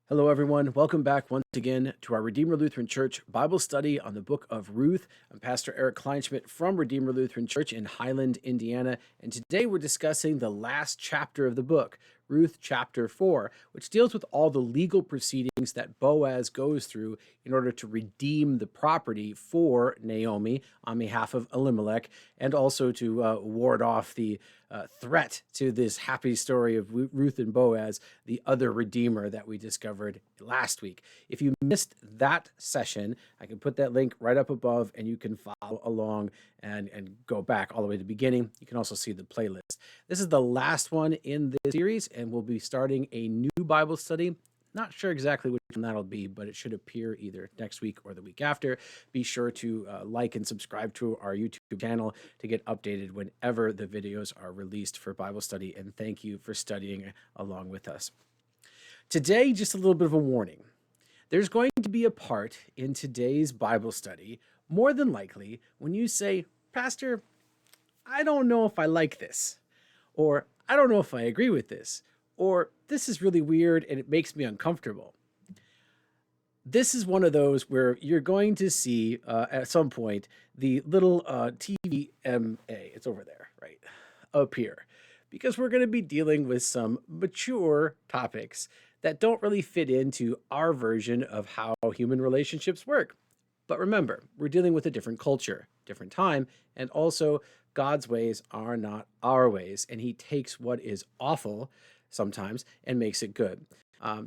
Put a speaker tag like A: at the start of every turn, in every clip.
A: Hello, everyone. Welcome back once again to our Redeemer Lutheran Church Bible study on the book of Ruth. I'm Pastor Eric Kleinschmidt from Redeemer Lutheran Church in Highland, Indiana, and today we're discussing the last chapter of the book, Ruth chapter 4, which deals with all the legal proceedings that Boaz goes through in order to redeem the property for Naomi on behalf of Elimelech, and also to ward off the threat to this happy story of Ruth and Boaz, the other redeemer that we discovered last week. If you missed that session, I can put that link right up above and you can follow along and go back all the way to the beginning. You can also see the playlist. This is the last one in this series, and we'll be starting a new Bible study. Not sure exactly which one that'll be, but it should appear either next week or the week after. Be sure to like and subscribe to our YouTube channel to get updated whenever the videos are released for Bible study, and thank you for studying along with us. Today, just a little bit of a warning. There's going to be a part in today's Bible study, more than likely, when you say, Pastor, I don't know if I like this, or I don't know if I agree with this, or this is really weird and it makes me uncomfortable. This is one of those where you're going to see at some point the little TVMA, it's over there, right, up here, because we're going to be dealing with some mature topics that don't really fit into our version of how human relationships work. But remember, we're dealing with a different culture, different time, and also God's ways are not our ways, and he takes what is awful sometimes and makes it good.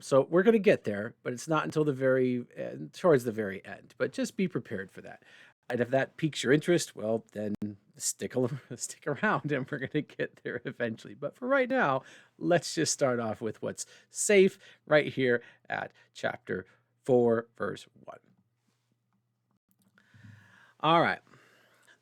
A: So we're going to get there, but it's not until towards the very end. But just be prepared for that. And if that piques your interest, well, then stick around and we're going to get there eventually. But for right now, let's just start off with what's safe right here at chapter 4, verse 1. All right.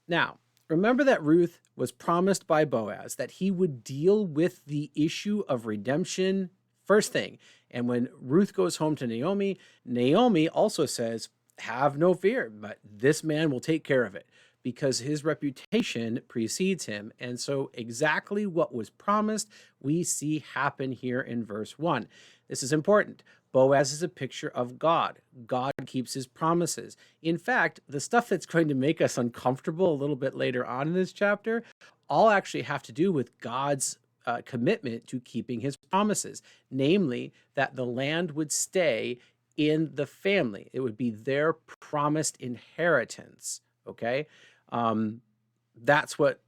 A: Now, remember that Ruth was promised by Boaz that he would deal with the issue of redemption first thing. And when Ruth goes home to Naomi, Naomi also says, have no fear, but this man will take care of it because his reputation precedes him. And so exactly what was promised, we see happen here in verse 1. This is important. Boaz is a picture of God. God keeps his promises. In fact, the stuff that's going to make us uncomfortable a little bit later on in this chapter all actually have to do with God's commitment to keeping his promises, namely that the land would stay in the family. It would be their promised inheritance, okay? That's what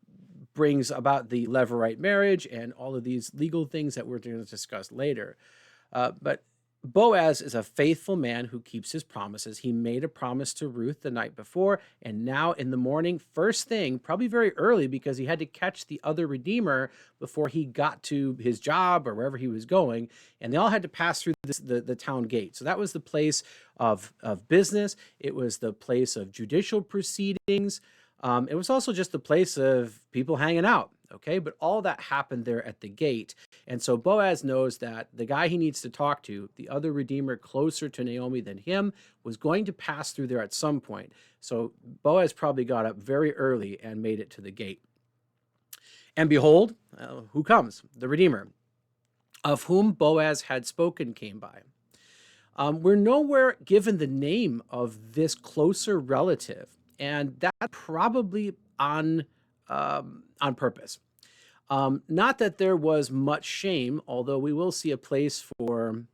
A: brings about the Levirate marriage and all of these legal things that we're going to discuss later. But Boaz is a faithful man who keeps his promises. He made a promise to Ruth the night before, and now in the morning, first thing, probably very early because he had to catch the other redeemer before he got to his job or wherever he was going, and they all had to pass through the town gate. So that was the place of business. It was the place of judicial proceedings. It was also just the place of people hanging out. Okay, but all that happened there at the gate. And so Boaz knows that the guy he needs to talk to, the other redeemer closer to Naomi than him, was going to pass through there at some point. So Boaz probably got up very early and made it to the gate. And behold, who comes? The redeemer, of whom Boaz had spoken, came by. We're nowhere given the name of this closer relative, and that probably on purpose. Not that there was much shame, although we will see a place for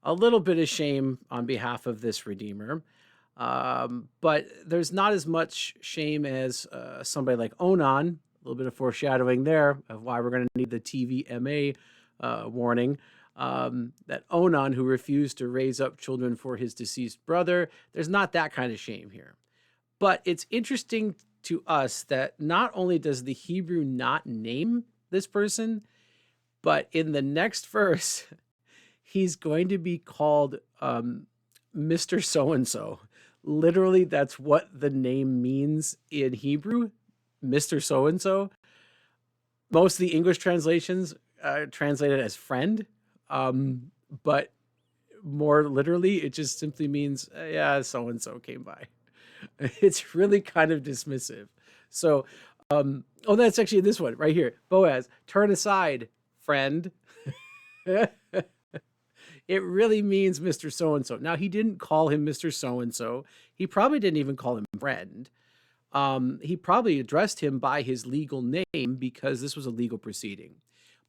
A: a little bit of shame on behalf of this redeemer. But there's not as much shame as somebody like Onan, a little bit of foreshadowing there of why we're going to need the TVMA warning. That Onan, who refused to raise up children for his deceased brother, there's not that kind of shame here. But it's interesting to us that not only does the Hebrew not name this person, but in the next verse, he's going to be called Mr. So-and-so. Literally, that's what the name means in Hebrew, Mr. So-and-so. Most of the English translations translate it as friend, but more literally, it just simply means, yeah, so-and-so came by. It's really kind of dismissive. So, that's actually this one right here. Boaz, turn aside, friend. It really means Mr. So-and-so. Now, he didn't call him Mr. So-and-so. He probably didn't even call him friend. He probably addressed him by his legal name because this was a legal proceeding.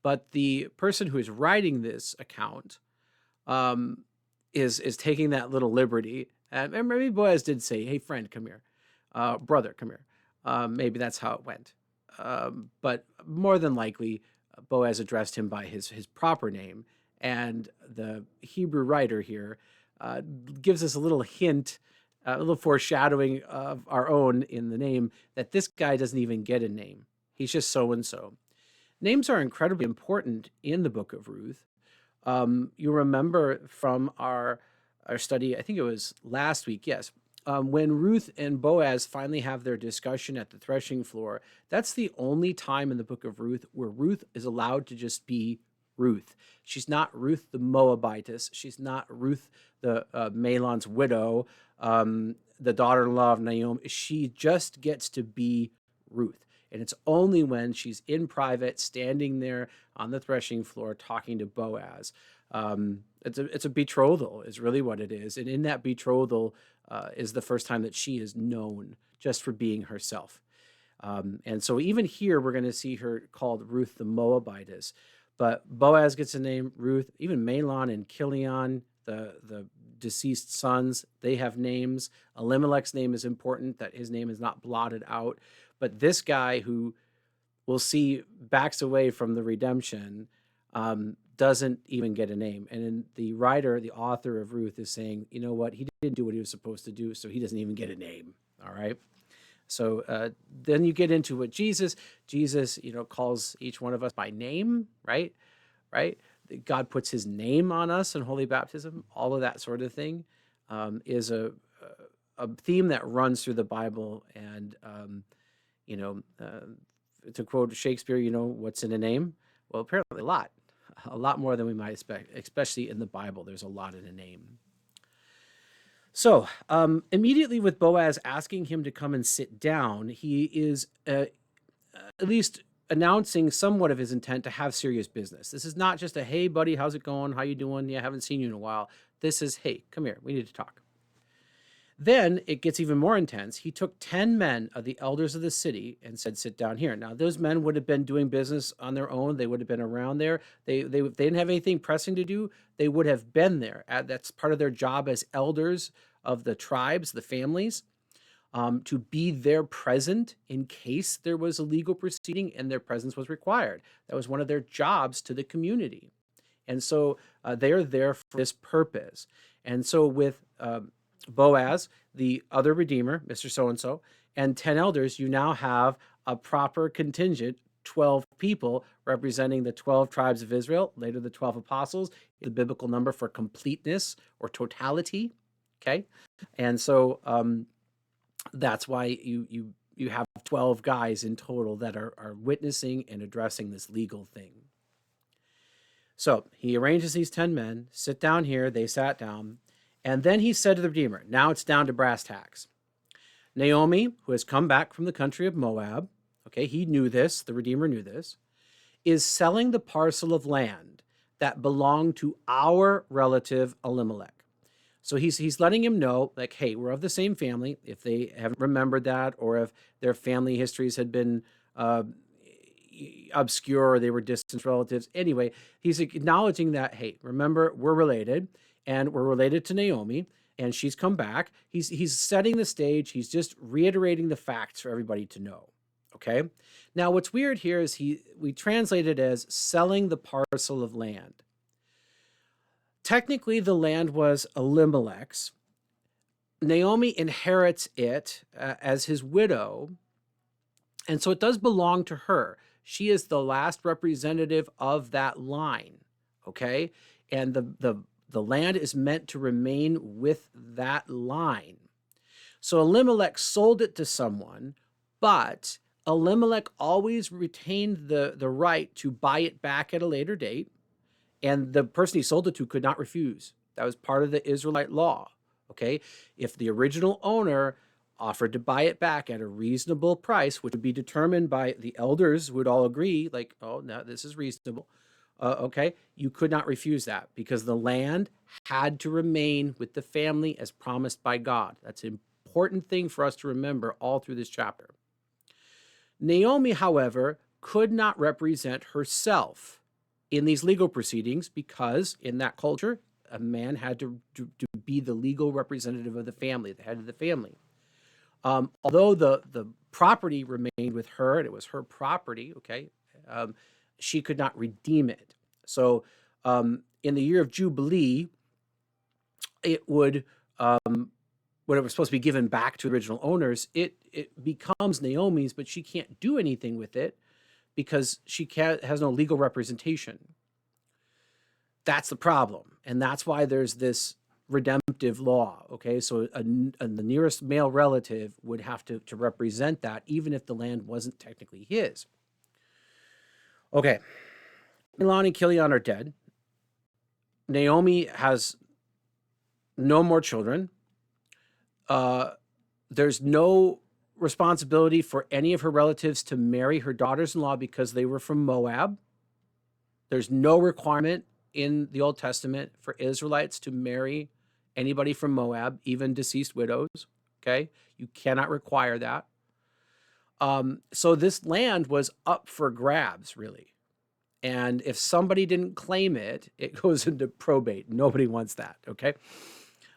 A: But the person who is writing this account is taking that little liberty. And maybe Boaz did say, "Hey, friend, come here. Brother, come here." Maybe that's how it went. But more than likely, Boaz addressed him by his proper name. And the Hebrew writer here gives us a little hint, a little foreshadowing of our own in the name, that this guy doesn't even get a name. He's just so-and-so. Names are incredibly important in the book of Ruth. You remember from our study, I think it was last week, yes, when Ruth and Boaz finally have their discussion at the threshing floor, that's the only time in the book of Ruth where Ruth is allowed to just be Ruth. She's not Ruth the Moabitess. She's not Ruth the Mahlon's widow, the daughter-in-law of Naomi. She just gets to be Ruth. And it's only when she's in private, standing there on the threshing floor, talking to Boaz. It's a betrothal is really what it is. And in that betrothal is the first time that she is known just for being herself. And so even here, we're going to see her called Ruth the Moabitess. But Boaz gets a name, Ruth. Even Mahlon and Chilion, the deceased sons, they have names. Elimelech's name is important, that his name is not blotted out. But this guy, who we'll see backs away from the redemption, doesn't even get a name. And the writer, the author of Ruth, is saying, you know what? He didn't do what he was supposed to do, so he doesn't even get a name. All right. So then you get into what Jesus, calls each one of us by name, right? God puts his name on us in holy baptism. All of that sort of thing is a theme that runs through the Bible. And, to quote Shakespeare, what's in a name? Well, apparently a lot more than we might expect, especially in the Bible. There's a lot in a name. So immediately with Boaz asking him to come and sit down, he is at least announcing somewhat of his intent to have serious business. This is not just a, hey, buddy, how's it going? How you doing? Yeah, I haven't seen you in a while. This is, hey, come here. We need to talk. Then it gets even more intense. He took 10 men of the elders of the city and said, sit down here. Now, those men would have been doing business on their own. They would have been around there. They didn't have anything pressing to do. They would have been there. That's part of their job as elders of the tribes, the families, to be there present in case there was a legal proceeding and their presence was required. That was one of their jobs to the community. And so they're there for this purpose. And so with Boaz, the other redeemer, Mr. So-and-so, and 10 elders, you now have a proper contingent, 12 people representing the 12 tribes of Israel, later the 12 apostles, the biblical number for completeness or totality, okay? And so that's why you have 12 guys in total that are witnessing and addressing this legal thing. So he arranges these 10 men, sit down here, they sat down, and then he said to the Redeemer, now it's down to brass tacks. Naomi, who has come back from the country of Moab, okay, he knew this, the Redeemer knew this, is selling the parcel of land that belonged to our relative Elimelech. So he's letting him know, like, hey, we're of the same family, if they haven't remembered that, or if their family histories had been obscure, or they were distant relatives. Anyway, he's acknowledging that, hey, remember, we're related. And we're related to Naomi, and she's come back. He's setting the stage. He's just reiterating the facts for everybody to know, okay? Now, what's weird here is we translate it as selling the parcel of land. Technically, the land was Elimelech's. Naomi inherits it as his widow, and so it does belong to her. She is the last representative of that line, okay? And the land is meant to remain with that line. So Elimelech sold it to someone, but Elimelech always retained the right to buy it back at a later date, and the person he sold it to could not refuse. That was part of the Israelite law, okay? If the original owner offered to buy it back at a reasonable price, which would be determined by the elders, who would all agree, like, oh, no, this is reasonable, Okay, you could not refuse that because the land had to remain with the family as promised by God. That's an important thing for us to remember all through this chapter. Naomi, however, could not represent herself in these legal proceedings because in that culture, a man had to be the legal representative of the family, the head of the family. Although the property remained with her and it was her property, okay, she could not redeem it. So in the year of Jubilee, it would, when it was supposed to be given back to original owners, it becomes Naomi's, but she can't do anything with it because she has no legal representation. That's the problem. And that's why there's this redemptive law, okay? So the nearest male relative would have to represent that, even if the land wasn't technically his. Okay, Mahlon and Chilion are dead. Naomi has no more children. There's no responsibility for any of her relatives to marry her daughters-in-law because they were from Moab. There's no requirement in the Old Testament for Israelites to marry anybody from Moab, even deceased widows, okay? You cannot require that. So this land was up for grabs, really. And if somebody didn't claim it, it goes into probate. Nobody wants that, okay?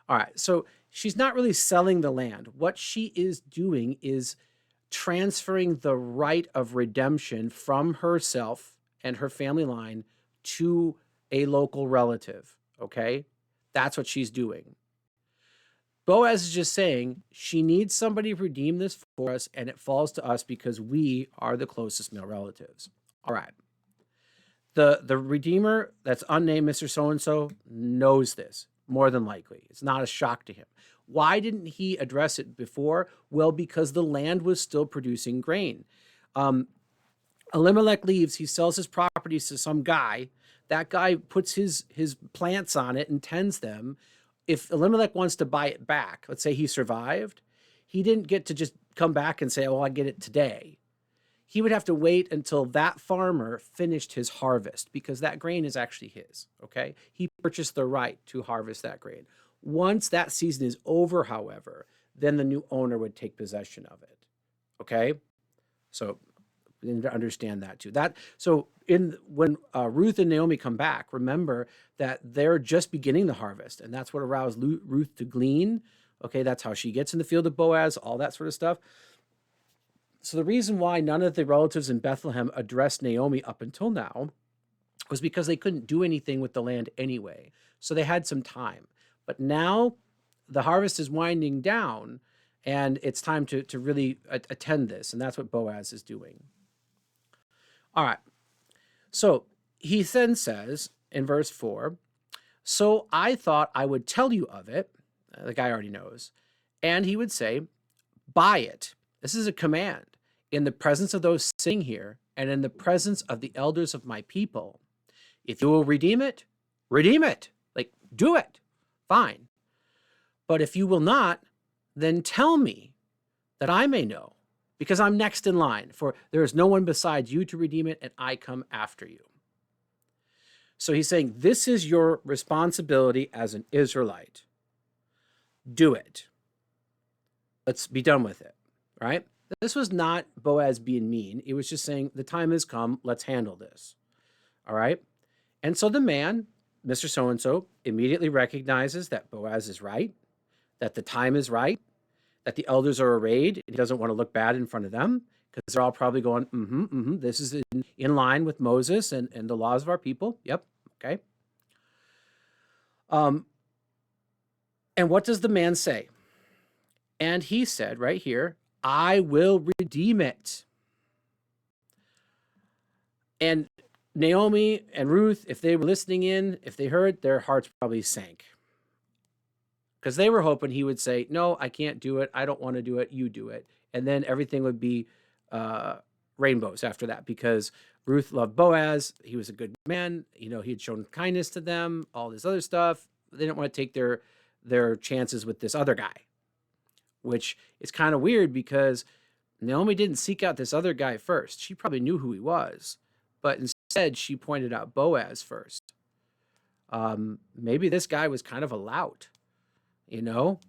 A: All right, so she's not really selling the land. What she is doing is transferring the right of redemption from herself and her family line to a local relative, okay? That's what she's doing. Boaz is just saying she needs somebody to redeem this for us, and it falls to us because we are the closest male relatives. All right. The redeemer that's unnamed, Mr. So-and-so, knows this, more than likely. It's not a shock to him. Why didn't he address it before? Well, because the land was still producing grain. Elimelech leaves, he sells his properties to some guy. That guy puts his plants on it and tends them. If Elimelech wants to buy it back, let's say he survived, he didn't get to just come back and say, oh, I get it today. He would have to wait until that farmer finished his harvest because that grain is actually his, okay? He purchased the right to harvest that grain. Once that season is over, however, then the new owner would take possession of it, okay? So we need to understand that too. When Ruth and Naomi come back, remember that they're just beginning the harvest, and that's what aroused Ruth to glean. Okay, that's how she gets in the field of Boaz, all that sort of stuff. So the reason why none of the relatives in Bethlehem addressed Naomi up until now was because they couldn't do anything with the land anyway. So they had some time. But now the harvest is winding down, and it's time to really attend this, and that's what Boaz is doing. All right. So he then says in verse 4, so I thought I would tell you of it. The guy already knows. And he would say, buy it. This is a command in the presence of those sitting here and in the presence of the elders of my people. If you will redeem it, like do it. Fine. But if you will not, then tell me that I may know, because I'm next in line, for there is no one besides you to redeem it, and I come after you. So he's saying, this is your responsibility as an Israelite. Do it. Let's be done with it, right? This was not Boaz being mean. It was just saying, the time has come, let's handle this, all right? And so the man, Mr. So-and-so, immediately recognizes that Boaz is right, that the time is right, that the elders are arrayed, and he doesn't want to look bad in front of them, because they're all probably going, this is in line with Moses and the laws of our people. Yep, okay. And what does the man say? And he said right here, I will redeem it. And Naomi and Ruth, if they were listening in, if they heard, their hearts probably sank. Because they were hoping he would say, no, I can't do it. I don't want to do it. You do it. And then everything would be rainbows after that, because Ruth loved Boaz. He was a good man. You know, he had shown kindness to them, all this other stuff. They didn't want to take their chances with this other guy, which is kind of weird because Naomi didn't seek out this other guy first. She probably knew who he was, but said she pointed out Boaz first. Maybe this guy was kind of a lout, you know?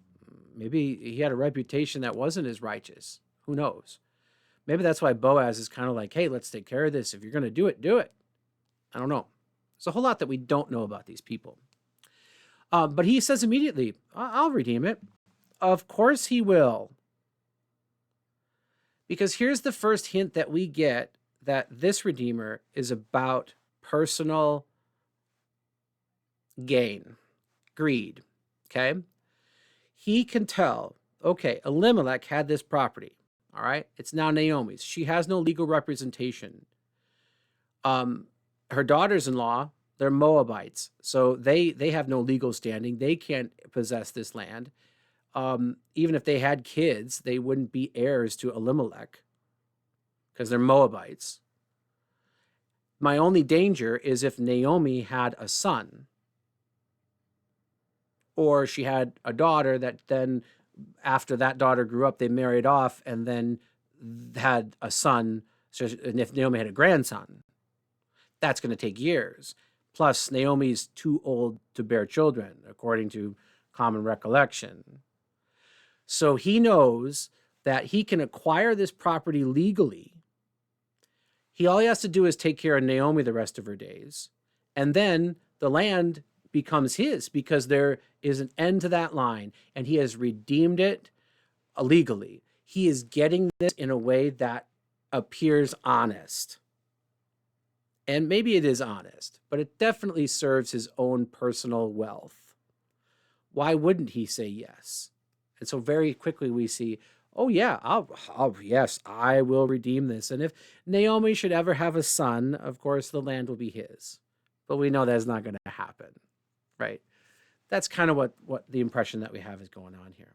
A: Maybe he had a reputation that wasn't as righteous. Who knows? Maybe that's why Boaz is kind of like, hey, let's take care of this. If you're going to do it, do it. I don't know. There's a whole lot that we don't know about these people. But he says immediately, I'll redeem it. Of course he will. Because here's the first hint that we get that this Redeemer is about personal gain, greed, okay? He can tell, okay, Elimelech had this property, all right? It's now Naomi's. She has no legal representation. Her daughters-in-law, they're Moabites, so they have no legal standing. They can't possess this land. Even if they had kids, they wouldn't be heirs to Elimelech because they're Moabites. My only danger is if Naomi had a son, or she had a daughter that then, after that daughter grew up, they married off and then had a son. So, and if Naomi had a grandson, that's going to take years. Plus, Naomi's too old to bear children, according to common recollection. So he knows that he can acquire this property legally. All he has to do is take care of Naomi the rest of her days. And then the land becomes his because there is an end to that line and he has redeemed it legally. He is getting this in a way that appears honest. And maybe it is honest, but it definitely serves his own personal wealth. Why wouldn't he say yes? And so very quickly we see, oh yeah, yes, I will redeem this. And if Naomi should ever have a son, of course, the land will be his. But we know that's not going to happen, right? That's kind of what the impression that we have is going on here.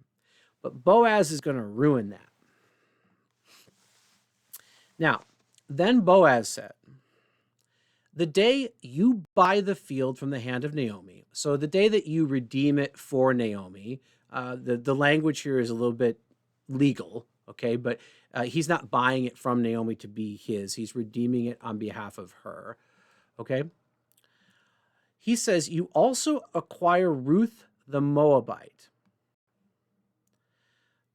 A: But Boaz is going to ruin that. Now, then Boaz said, the day you buy the field from the hand of Naomi, so the day that you redeem it for Naomi, the language here is a little bit legal, okay? But he's not buying it from Naomi to be his. He's redeeming it on behalf of her, okay? He says, you also acquire Ruth the Moabite,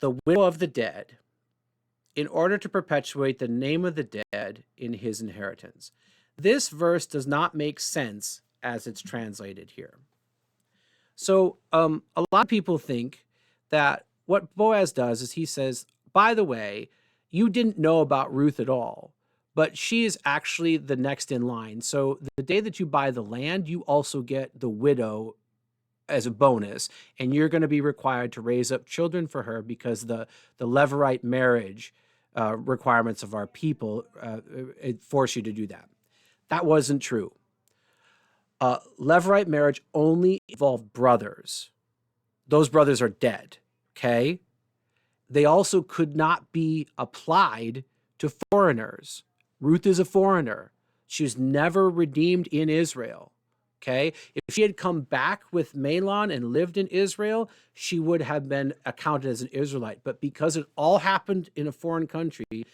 A: the widow of the dead, in order to perpetuate the name of the dead in his inheritance. This verse does not make sense as it's translated here. So a lot of people think that what Boaz does is he says, by the way, you didn't know about Ruth at all, but she is actually the next in line. So the day that you buy the land, you also get the widow as a bonus, and you're going to be required to raise up children for her because the Levirate marriage requirements of our people force you to do that. That wasn't true. Levirate marriage only involved brothers. Those brothers are dead, okay? They also could not be applied to foreigners. Ruth is a foreigner. She was never redeemed in Israel, okay? If she had come back with Mahlon and lived in Israel, she would have been accounted as an Israelite. But because it all happened in a foreign country,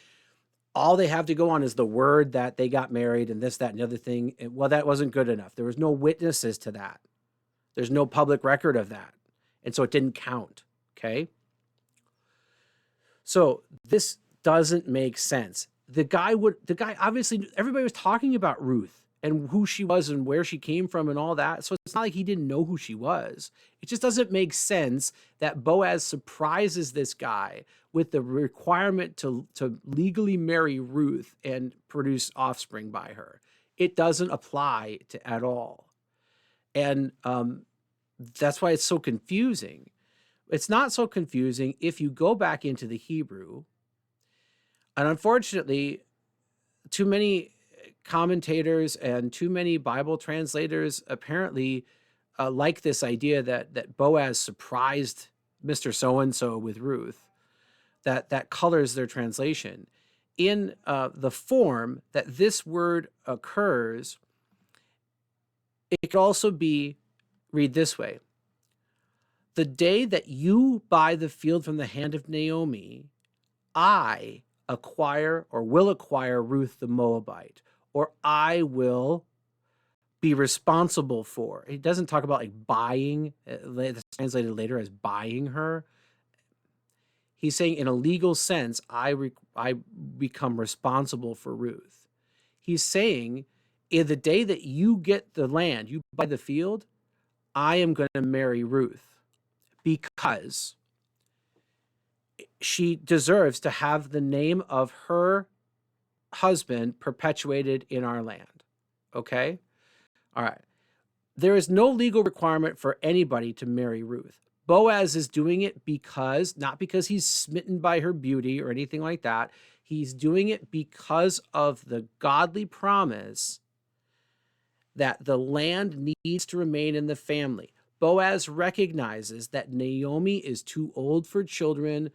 A: all they have to go on is the word that they got married and this, that, and the other thing. Well, that wasn't good enough. There was no witnesses to that. There's no public record of that. And so it didn't count, okay? So this doesn't make sense. The guy, obviously, everybody was talking about Ruth and who she was and where she came from and all that. So it's not like he didn't know who she was. It just doesn't make sense that Boaz surprises this guy with the requirement to legally marry Ruth and produce offspring by her. It doesn't apply to at all. And that's why it's so confusing. It's not so confusing if you go back into the Hebrew. And unfortunately, too many commentators and too many Bible translators apparently like this idea that Boaz surprised Mr. So-and-so with Ruth. That colors their translation. In the form that this word occurs, it could also be read this way. The day that you buy the field from the hand of Naomi, I acquire or will acquire Ruth the Moabite, or I will be responsible for. He doesn't talk about like buying, it's translated later as buying her. He's saying in a legal sense, I become responsible for Ruth. He's saying in the day that you get the land, you buy the field, I am going to marry Ruth because she deserves to have the name of her husband perpetuated in our land. Okay? All right. There is no legal requirement for anybody to marry Ruth. Boaz is doing it because, not because he's smitten by her beauty or anything like that. He's doing it because of the godly promise that the land needs to remain in the family. Boaz recognizes that Naomi is too old for children.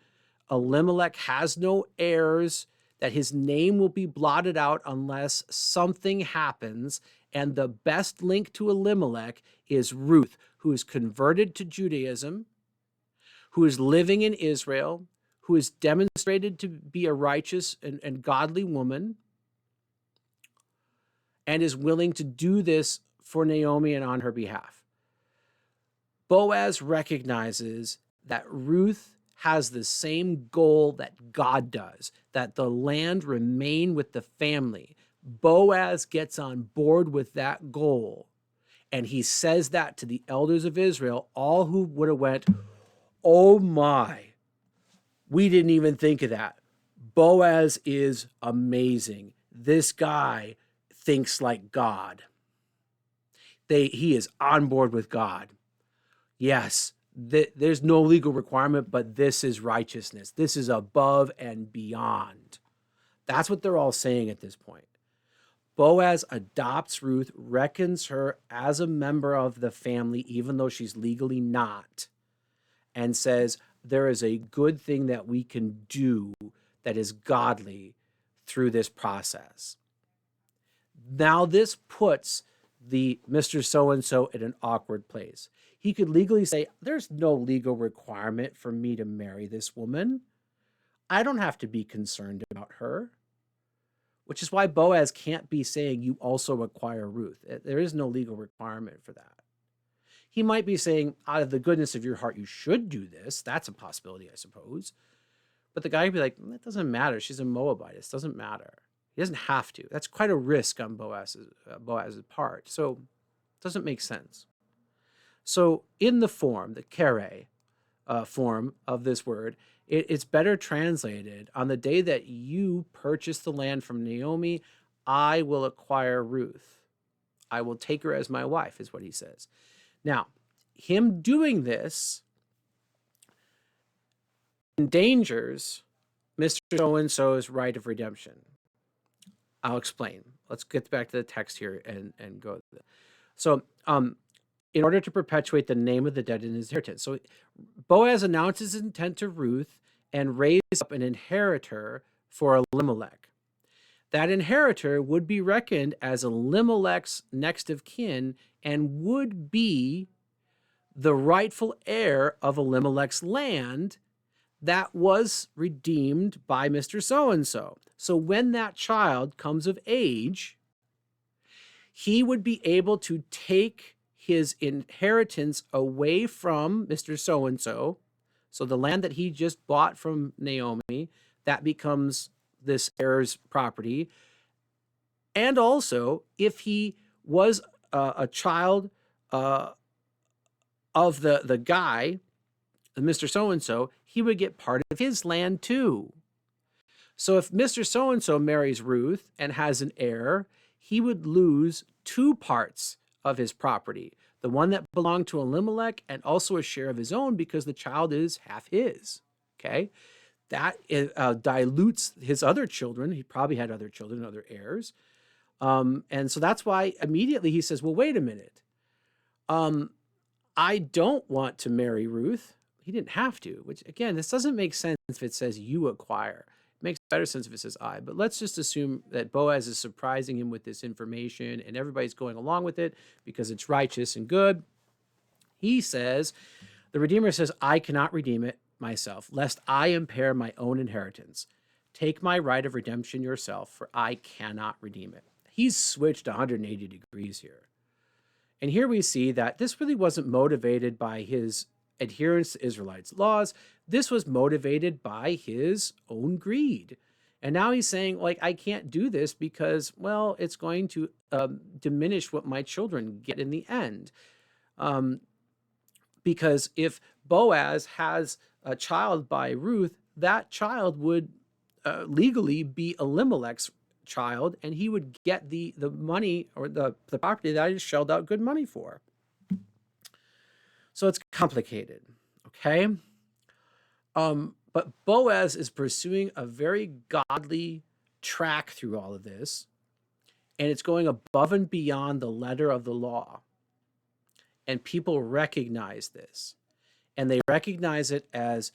A: Elimelech has no heirs, that his name will be blotted out unless something happens. And the best link to Elimelech is Ruth, who is converted to Judaism, who is living in Israel, who is demonstrated to be a righteous and godly woman, and is willing to do this for Naomi and on her behalf. Boaz recognizes that Ruth has the same goal that God does, that the land remain with the family. Boaz gets on board with that goal, and he says that to the elders of Israel, all who would have went, oh my, we didn't even think of that. Boaz is amazing. This guy thinks like God. He is on board with God. Yes, there's no legal requirement, but this is righteousness. This is above and beyond. That's what they're all saying at this point. Boaz adopts Ruth, reckons her as a member of the family, even though she's legally not, and says there is a good thing that we can do that is godly through this process. Now this puts the Mr. So-and-so in an awkward place. He could legally say, there's no legal requirement for me to marry this woman. I don't have to be concerned about her. Which is why Boaz can't be saying you also acquire Ruth. There is no legal requirement for that. He might be saying, out of the goodness of your heart, you should do this. That's a possibility, I suppose. But the guy would be like, that doesn't matter. She's a Moabite. It doesn't matter. He doesn't have to. That's quite a risk on Boaz's part. So it doesn't make sense. So in the form, the kere form of this word, it's better translated, on the day that you purchase the land from Naomi, I will acquire Ruth. I will take her as my wife, is what he says. Now, him doing this endangers Mr. So-and-so's right of redemption. I'll explain. Let's get back to the text here and go. So, in order to perpetuate the name of the dead in his inheritance. So Boaz announces his intent to Ruth and raises up an inheritor for Elimelech. That inheritor would be reckoned as Elimelech's next of kin and would be the rightful heir of Elimelech's land that was redeemed by Mr. So-and-so. So when that child comes of age, he would be able to take his inheritance away from Mr. So-and-so. So the land that he just bought from Naomi, that becomes this heir's property. And also, if he was a child of the guy, Mr. So-and-so, he would get part of his land too. So if Mr. So-and-so marries Ruth and has an heir, he would lose 2 parts of his property, the one that belonged to Elimelech and also a share of his own because the child is half his, okay? That dilutes his other children. He probably had other children, other heirs. And so that's why immediately he says, well, wait a minute. I don't want to marry Ruth. He didn't have to, which again, this doesn't make sense if it says you acquire. It makes better sense if it says I, but let's just assume that Boaz is surprising him with this information and everybody's going along with it because it's righteous and good. He says, the Redeemer says, I cannot redeem it myself, lest I impair my own inheritance. Take my right of redemption yourself, for I cannot redeem it. He's switched 180 degrees here. And here we see that this really wasn't motivated by his adherence to Israelites' laws. This was motivated by his own greed. And now he's saying, like, I can't do this because, well, it's going to diminish what my children get in the end. Because if Boaz has a child by Ruth, that child would legally be Elimelech's child, and he would get the money or the property that I just shelled out good money for. So it's complicated, okay? But Boaz is pursuing a very godly track through all of this, and it's going above and beyond the letter of the law. And people recognize this, and they recognize it as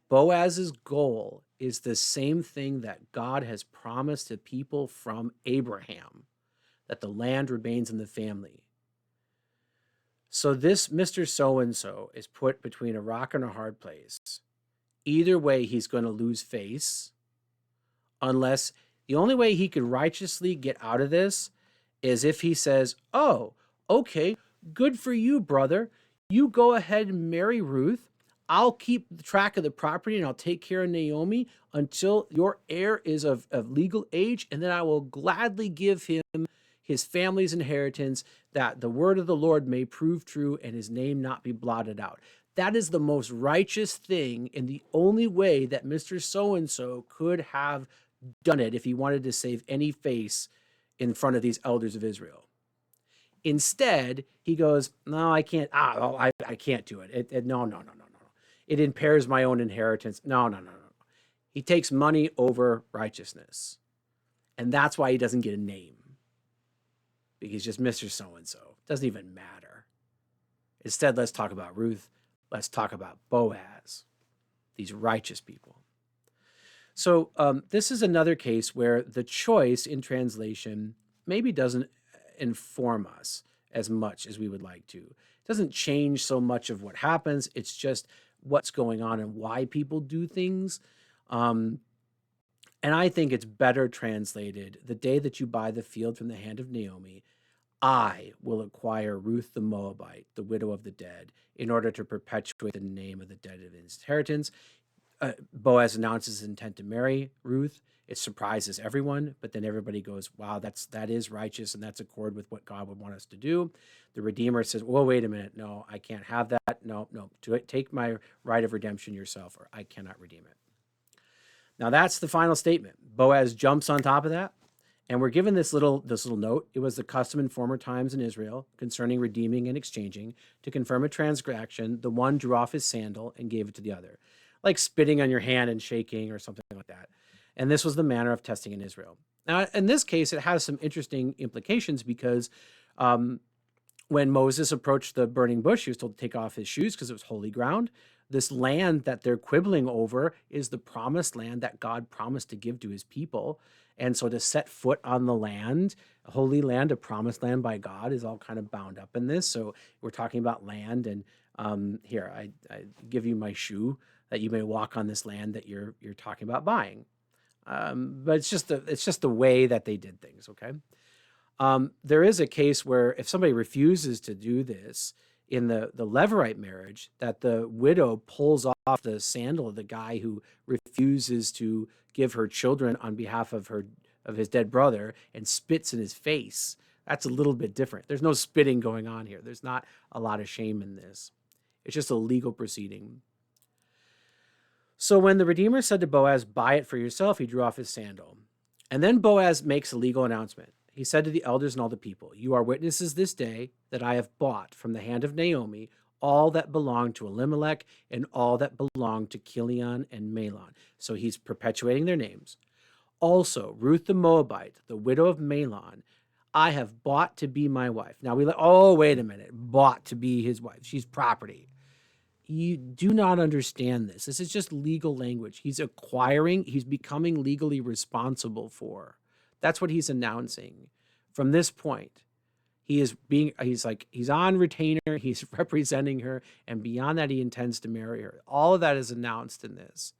A: Boaz's goal is the same thing that God has promised to people from Abraham, that the land remains in the family. So this Mr. So-and-so is put between a rock and a hard place. Either way, he's going to lose face, unless the only way he could righteously get out of this is if he says, oh, okay, good for you, brother. You go ahead and marry Ruth. I'll keep track of the property and I'll take care of Naomi until your heir is of legal age, and then I will gladly give him his family's inheritance, that the word of the Lord may prove true and his name not be blotted out. That is the most righteous thing and the only way that Mr. So-and-so could have done it if he wanted to save any face in front of these elders of Israel. Instead, he goes, no, I can't. I can't do it. No. It impairs my own inheritance. No. He takes money over righteousness. And that's why he doesn't get a name. Because he's just Mr. So-and-so. Doesn't even matter. Instead, let's talk about Ruth. Let's talk about Boaz. These righteous people. So this is another case where the choice in translation maybe doesn't inform us as much as we would like to. It doesn't change so much of what happens. It's just what's going on and why people do things. And I think it's better translated, the day that you buy the field from the hand of Naomi, I will acquire Ruth the Moabite, the widow of the dead, in order to perpetuate the name of the dead of his inheritance. Boaz announces his intent to marry Ruth. It surprises everyone, but then everybody goes, wow, that is righteous, and that's accord with what God would want us to do. The Redeemer says, well, wait a minute. No, I can't have that. No. Take my right of redemption yourself, or I cannot redeem it. Now, that's the final statement. Boaz jumps on top of that, and we're given this little note. It was the custom in former times in Israel concerning redeeming and exchanging. To confirm a transaction, the one drew off his sandal and gave it to the other, like spitting on your hand and shaking or something like that. And this was the manner of testing in Israel. Now, in this case, it has some interesting implications because when Moses approached the burning bush, he was told to take off his shoes because it was holy ground. This land that they're quibbling over is the promised land that God promised to give to his people. And so to set foot on the land, a holy land, a promised land by God, is all kind of bound up in this. So we're talking about land, and here, I give you my shoe that you may walk on this land that you're talking about buying. But it's just the way that they did things, okay? There is a case where if somebody refuses to do this in the Levirate marriage, that the widow pulls off the sandal of the guy who refuses to give her children on behalf of his dead brother and spits in his face. That's a little bit different. There's no spitting going on here. There's not a lot of shame in this. It's just a legal proceeding. So when the Redeemer said to Boaz, buy it for yourself, he drew off his sandal. And then Boaz makes a legal announcement. He said to the elders and all the people, you are witnesses this day that I have bought from the hand of Naomi all that belonged to Elimelech and all that belonged to Chilion and Mahlon. So he's perpetuating their names. Also, Ruth the Moabite, the widow of Mahlon, I have bought to be my wife. Now wait a minute, bought to be his wife. She's property. You do not understand this. This is just legal language. He's becoming legally responsible for. That's what he's announcing. From this point, he's on retainer, he's representing her, and beyond that, he intends to marry her. All of that is announced in this.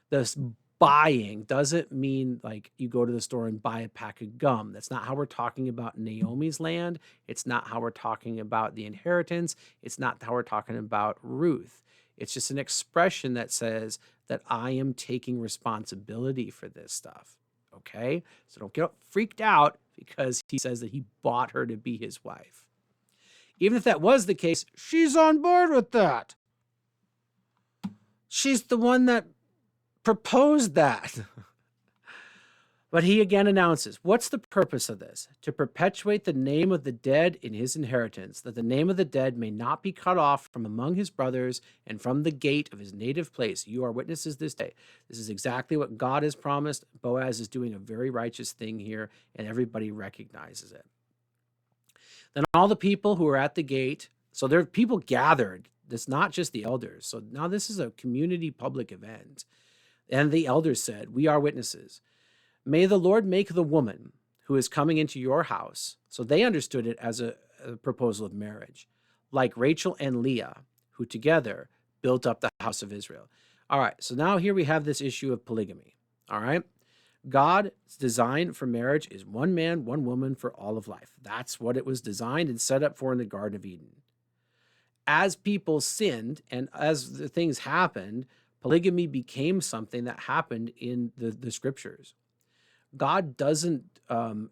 A: The buying doesn't mean like you go to the store and buy a pack of gum. That's not how we're talking about Naomi's land. It's not how we're talking about the inheritance. It's not how we're talking about Ruth. It's just an expression that says that I am taking responsibility for this stuff. Okay? So don't get freaked out because he says that he bought her to be his wife. Even if that was the case, she's on board with that. She's the one that proposed that. But he again announces, what's the purpose of this? To perpetuate the name of the dead in his inheritance, that the name of the dead may not be cut off from among his brothers and from the gate of his native place. You are witnesses this day. This is exactly what God has promised. Boaz is doing a very righteous thing here, and everybody recognizes it. Then all the people who are at the gate, so there are people gathered. It's not just the elders. So now this is a community public event. And the elders said, we are witnesses. May the Lord make the woman who is coming into your house. So they understood it as a proposal of marriage, like Rachel and Leah, who together built up the house of Israel. All right, so now here we have this issue of polygamy. All right, God's design for marriage is one man, one woman for all of life. That's what it was designed and set up for in the Garden of Eden. As people sinned and as the things happened, polygamy became something that happened in the scriptures. God doesn't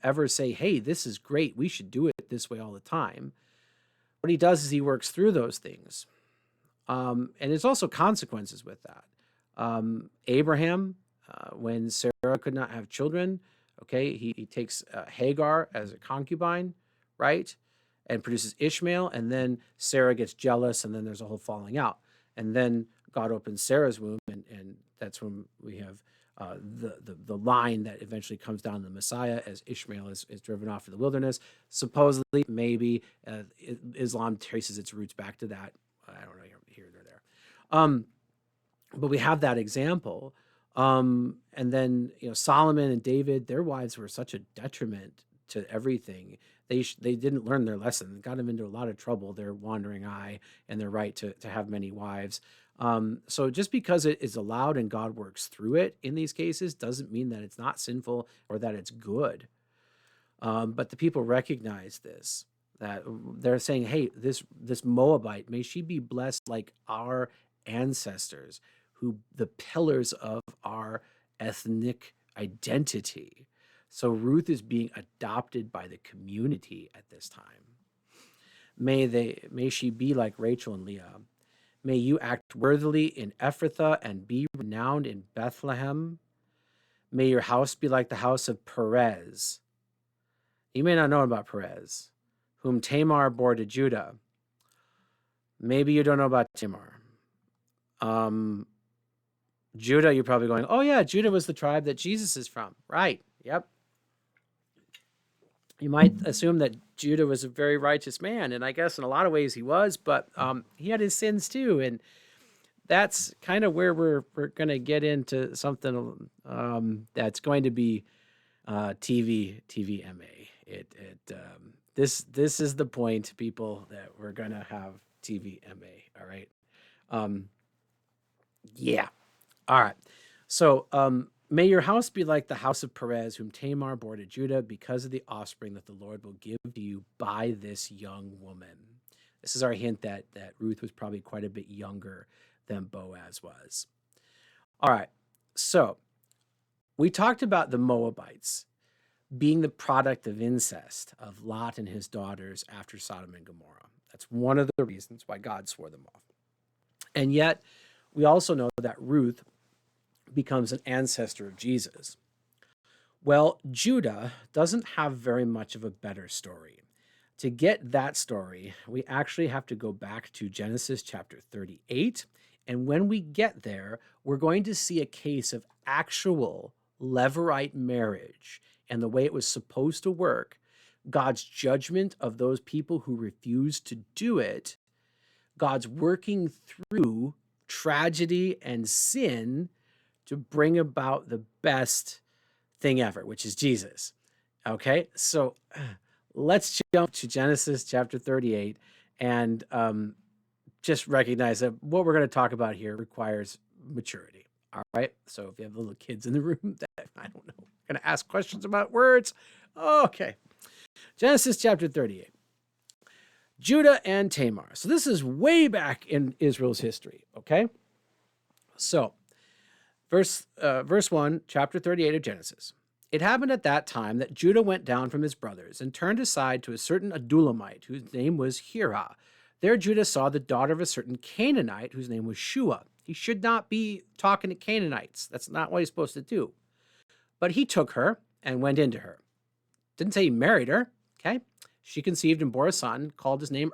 A: ever say, hey, this is great. We should do it this way all the time. What he does is he works through those things. And there's also consequences with that. Abraham, when Sarah could not have children, okay, he takes Hagar as a concubine, right? And produces Ishmael. And then Sarah gets jealous and then there's a whole falling out. And then God opens Sarah's womb and that's when we have the line that eventually comes down to the Messiah as Ishmael is driven off to the wilderness. Supposedly, maybe Islam traces its roots back to that. I don't know, here or there. But we have that example. And then, Solomon and David, their wives were such a detriment to everything. They didn't learn their lesson. It got them into a lot of trouble, their wandering eye and their right to have many wives. So just because it is allowed and God works through it in these cases doesn't mean that it's not sinful or that it's good. But the people recognize this, that they're saying, hey, this Moabite, may she be blessed like our ancestors, who the pillars of our ethnic identity. So Ruth is being adopted by the community at this time. May she be like Rachel and Leah. May you act worthily in Ephrathah and be renowned in Bethlehem. May your house be like the house of Perez. You may not know about Perez, whom Tamar bore to Judah. Maybe you don't know about Tamar. Judah, you're probably going, oh yeah, Judah was the tribe that Jesus is from. Right, yep. You might assume that Judah was a very righteous man, and I guess in a lot of ways he was, but he had his sins too, and that's kind of where we're going to get into something that's going to be TVMA. This is the point, people, that we're going to have TVMA. All right. Yeah. All right. So may your house be like the house of Perez, whom Tamar bore to Judah, because of the offspring that the Lord will give to you by this young woman. This is our hint that Ruth was probably quite a bit younger than Boaz was. All right. So we talked about the Moabites being the product of incest of Lot and his daughters after Sodom and Gomorrah. That's one of the reasons why God swore them off. And yet, we also know that Ruth becomes an ancestor of Jesus. Well, Judah doesn't have very much of a better story. To get that story, we actually have to go back to Genesis chapter 38. And when we get there, we're going to see a case of actual Levirate marriage and the way it was supposed to work, God's judgment of those people who refused to do it, God's working through tragedy and sin to bring about the best thing ever, which is Jesus. Okay, so let's jump to Genesis chapter 38 and just recognize that what we're going to talk about here requires maturity. All right. So if you have little kids in the room that, I don't know, going to ask questions about words. Okay. Genesis chapter 38. Judah and Tamar. So this is way back in Israel's history. Okay. So verse 1, chapter 38 of Genesis. It happened at that time that Judah went down from his brothers and turned aside to a certain Adullamite, whose name was Hirah. There Judah saw the daughter of a certain Canaanite, whose name was Shua. He should not be talking to Canaanites. That's not what he's supposed to do. But he took her and went into her. Didn't say he married her, okay? She conceived and bore a son, called his name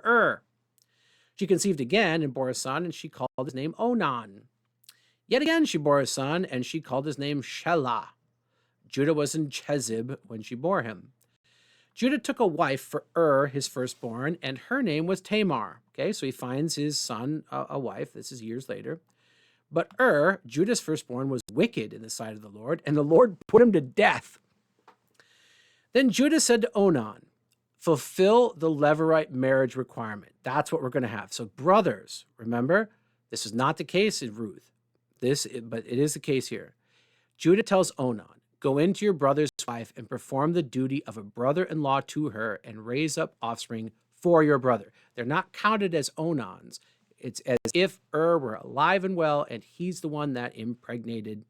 A: She conceived again and bore a son, and she called his name Onan. Yet again she bore a son, and she called his name Shelah. Judah was in Chezib when she bore him. Judah took a wife for his firstborn, and her name was Tamar. Okay, so he finds his son a wife. This is years later. But Judah's firstborn, was wicked in the sight of the Lord, and the Lord put him to death. Then Judah said to Onan, fulfill the Levirate marriage requirement. That's what we're going to have. So brothers, remember, this is not the case in Ruth. But it is the case here. Judah tells Onan, go into your brother's wife and perform the duty of a brother-in-law to her and raise up offspring for your brother. They're not counted as Onans. It's as if were alive and well, and he's the one that impregnated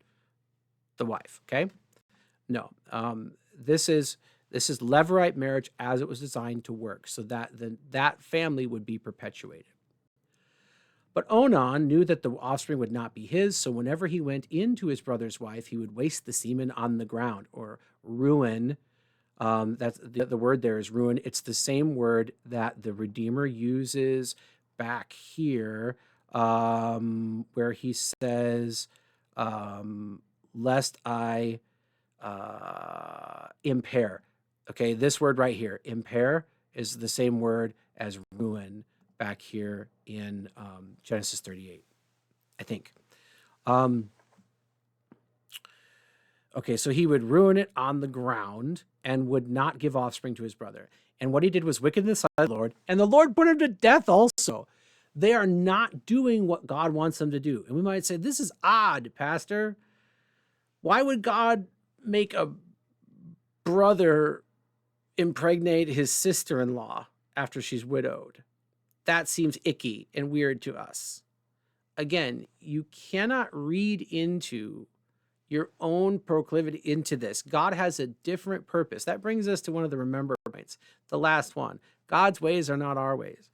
A: the wife, okay? No, this is Levirate marriage as it was designed to work, so that that family would be perpetuated. But Onan knew that the offspring would not be his, so whenever he went into his brother's wife, he would waste the semen on the ground, or ruin. That's the word there is ruin. It's the same word that the Redeemer uses back here, where he says, lest I impair. Okay, this word right here, impair, is the same word as ruin back here in Genesis 38, I think. Okay, so he would ruin it on the ground and would not give offspring to his brother. And what he did was wicked in the sight of the Lord, and the Lord put him to death also. They are not doing what God wants them to do. And we might say, this is odd, Pastor. Why would God make a brother impregnate his sister-in-law after she's widowed? That seems icky and weird to us. Again, you cannot read into your own proclivity into this. God has a different purpose. That brings us to one of the remember points, the last one. God's ways are not our ways.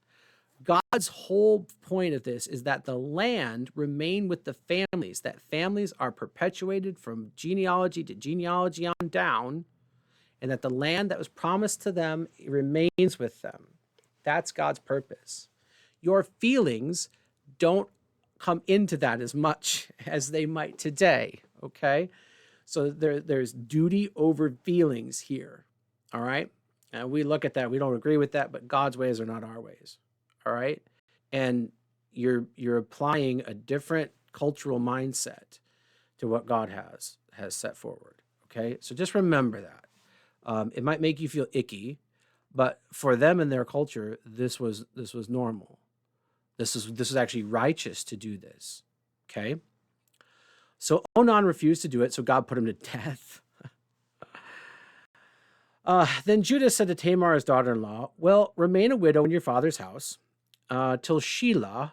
A: God's whole point of this is that the land remain with the families, that families are perpetuated from genealogy to genealogy on down, and that the land that was promised to them remains with them. That's God's purpose. Your feelings don't come into that as much as they might today, okay? So there's duty over feelings here, all right? And we look at that, we don't agree with that, but God's ways are not our ways, all right? And you're applying a different cultural mindset to what God has set forward, okay? So just remember that. It might make you feel icky, but for them and their culture, this was normal. This is actually righteous to do this, okay? So Onan refused to do it, so God put him to death. Then Judah said to Tamar, his daughter-in-law, well, remain a widow in your father's house till Shelah,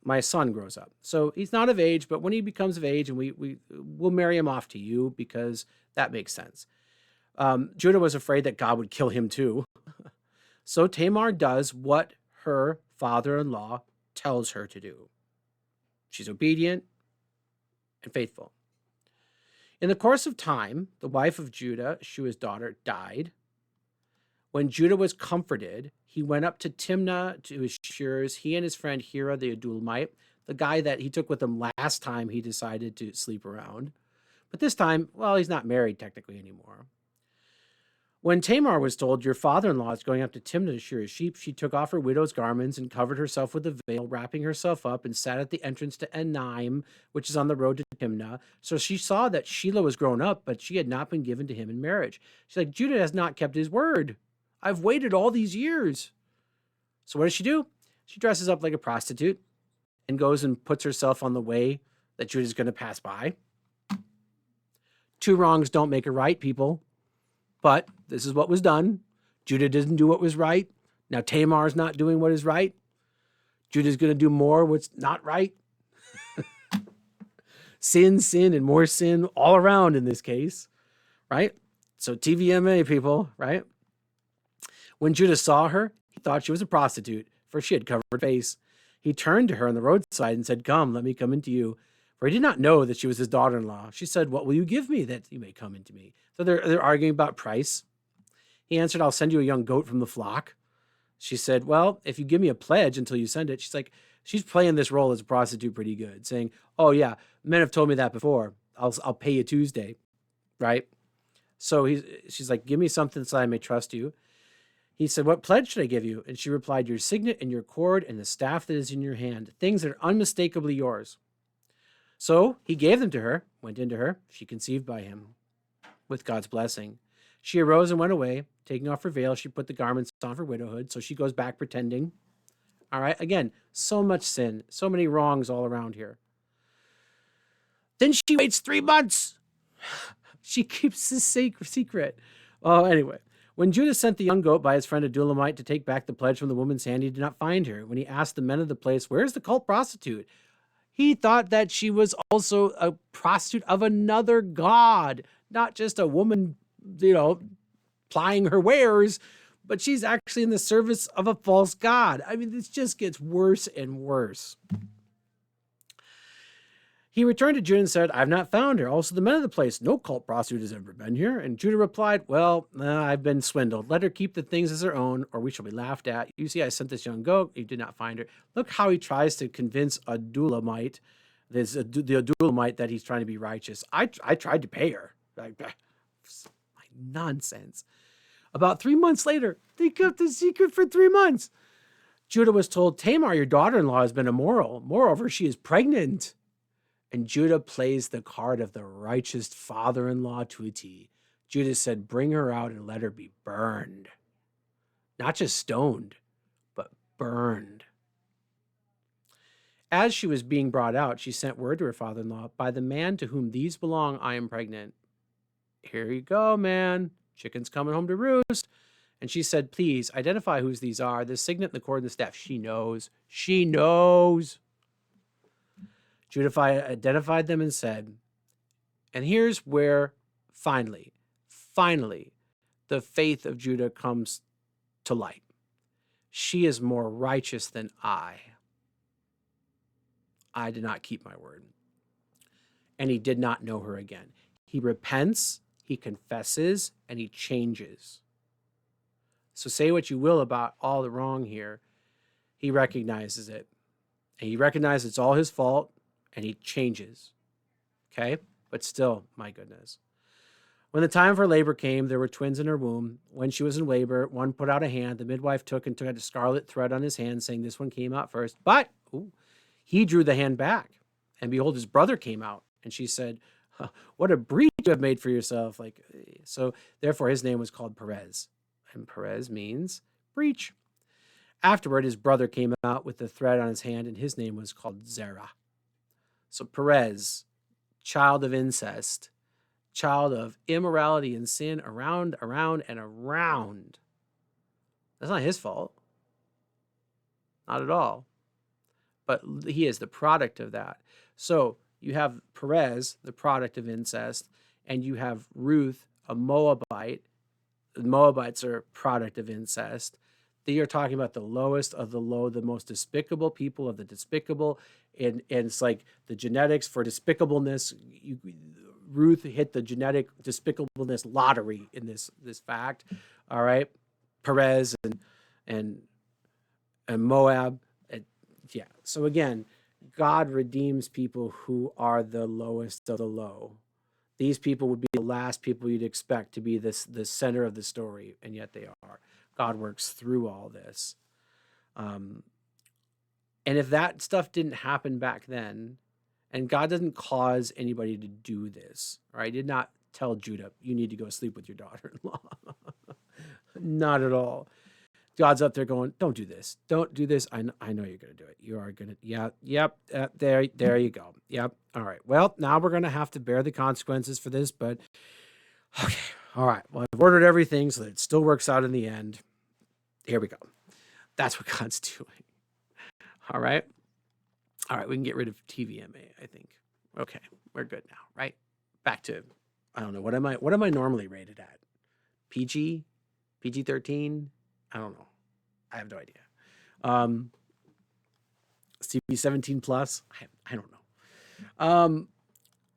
A: my son, grows up. So he's not of age, but when he becomes of age, and we'll marry him off to you because that makes sense. Judah was afraid that God would kill him too. So Tamar does what her father-in-law tells her to do. She's obedient and faithful. In the course of time, the wife of Judah, Shua's daughter, died. When Judah was comforted, he went up to Timnah to his shearers, he and his friend Hirah the Adullamite, the guy that he took with him last time he decided to sleep around. But this time, well, he's not married technically anymore. When Tamar was told, your father-in-law is going up to Timnah to shear his sheep, she took off her widow's garments and covered herself with a veil, wrapping herself up, and sat at the entrance to Enaim, which is on the road to Timnah. So she saw that Shelah was grown up, but she had not been given to him in marriage. She's like, Judah has not kept his word. I've waited all these years. So what does she do? She dresses up like a prostitute and goes and puts herself on the way that Judah's going to pass by. Two wrongs don't make a right, people. But this is what was done. Judah didn't do what was right. Now Tamar's not doing what is right. Judah's going to do more what's not right. Sin, and more sin all around in this case, right? So TVMA, people, right? When Judah saw her, he thought she was a prostitute, for she had covered her face. He turned to her on the roadside and said, "Come, let me come into you." For he did not know that she was his daughter-in-law. She said, "What will you give me that you may come into me?" So they're arguing about price. He answered, "I'll send you a young goat from the flock." She said, "Well, if you give me a pledge until you send it." She's playing this role as a prostitute pretty good, saying, "Oh yeah, men have told me that before. I'll pay you Tuesday," right? So she's like, "Give me something so I may trust you." He said, "What pledge should I give you?" And she replied, "Your signet and your cord and the staff that is in your hand, things that are unmistakably yours." So he gave them to her, went into her. She conceived by him with God's blessing. She arose and went away. Taking off her veil, she put the garments on for widowhood. So she goes back pretending. All right. Again, so much sin, so many wrongs all around here. Then she waits 3 months. She keeps this secret. Oh, anyway. When Judah sent the young goat by his friend Adulamite to take back the pledge from the woman's hand, he did not find her. When he asked the men of the place, "Where's the cult prostitute?" he thought that she was also a prostitute of another god, not just a woman, plying her wares, but she's actually in the service of a false god. I mean, this just gets worse and worse. He returned to Judah and said, "I have not found her." Also, the men of the place, "No cult prostitute has ever been here." And Judah replied, "Well, I've been swindled. Let her keep the things as her own, or we shall be laughed at. You see, I sent this young goat. You did not find her." Look how he tries to convince Adulamite, the Adulamite, that he's trying to be righteous. I tried to pay her. Nonsense. About 3 months later, they kept the secret for 3 months. Judah was told, "Tamar, your daughter-in-law, has been immoral. Moreover, she is pregnant." And Judah plays the card of the righteous father-in-law to a T. Judah said, "Bring her out and let her be burned." Not just stoned, but burned. As she was being brought out, she sent word to her father-in-law, "By the man to whom these belong, I am pregnant." Here you go, man. Chicken's coming home to roost. And she said, "Please identify whose these are. The signet, the cord, and the staff." She knows. She knows. Judah identified them and said, and here's where finally, the faith of Judah comes to light. "She is more righteous than I. I did not keep my word." And he did not know her again. He repents, he confesses, and he changes. So say what you will about all the wrong here. He recognizes it. And he recognizes it's all his fault. And he changes, okay? But still, my goodness. When the time for labor came, there were twins in her womb. When she was in labor, one put out a hand. The midwife took a scarlet thread on his hand, saying, "This one came out first." But he drew the hand back. And behold, his brother came out. And she said, "What a breach you have made for yourself." So therefore, his name was called Perez. And Perez means breach. Afterward, his brother came out with the thread on his hand, and his name was called Zerah. So Perez, child of incest, child of immorality and sin around, and around. That's not his fault. Not at all. But he is the product of that. So you have Perez, the product of incest, and you have Ruth, a Moabite. The Moabites are a product of incest. They are talking about the lowest of the low, the most despicable people of the despicable. And it's like the genetics for despicableness. Ruth hit the genetic despicableness lottery in this fact. All right. Perez and Moab. Yeah. So again, God redeems people who are the lowest of the low. These people would be the last people you'd expect to be the center of the story, and yet they are. God works through all this. And if that stuff didn't happen back then, and God doesn't cause anybody to do this, right? He did not tell Judah, "You need to go sleep with your daughter-in-law." Not at all. God's up there going, don't do this. Don't do this. I know you're going to do it. You are going to, yeah, yep. There you go. Yep. All right. Well, now we're going to have to bear the consequences for this, but okay. All right. Well, I've ordered everything so that it still works out in the end. Here we go. That's what God's doing. All right. All right. We can get rid of TVMA, I think. Okay. We're good now, right? Back to, I don't know. What am I normally rated at? PG? PG-13? I don't know. I have no idea. CV 17 plus? I don't know.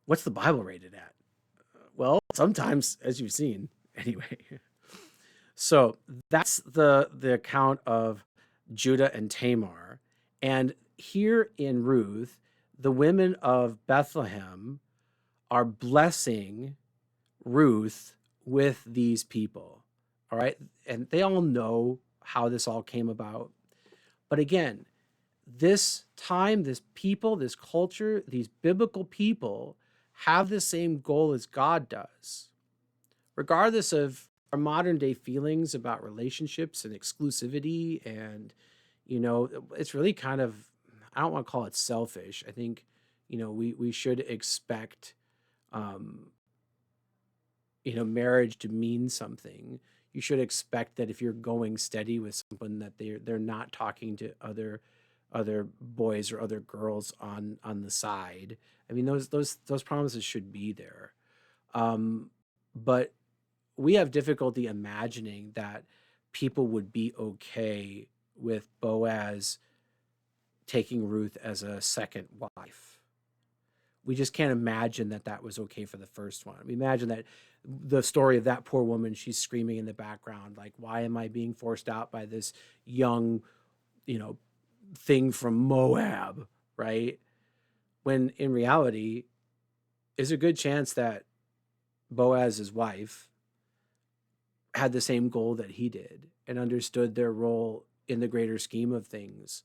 A: What's the Bible rated at? Well, sometimes, as you've seen. Anyway. So that's the account of Judah and Tamar. And here in Ruth, the women of Bethlehem are blessing Ruth with these people. All right. And they all know how this all came about. But again, this time, this people, this culture, these biblical people have the same goal as God does. Regardless of our modern day feelings about relationships and exclusivity, and, it's really kind of, I don't want to call it selfish. I think, we should expect, marriage to mean something. You should expect that if you're going steady with someone, that they're not talking to other boys or other girls on the side. I mean, those promises should be there. But we have difficulty imagining that people would be okay with Boaz taking Ruth as a second wife. We just can't imagine that was okay for the first one. We imagine that the story of that poor woman, she's screaming in the background, like, why am I being forced out by this young, thing from Moab, right? When in reality, there's a good chance that Boaz's wife had the same goal that he did and understood their role in the greater scheme of things,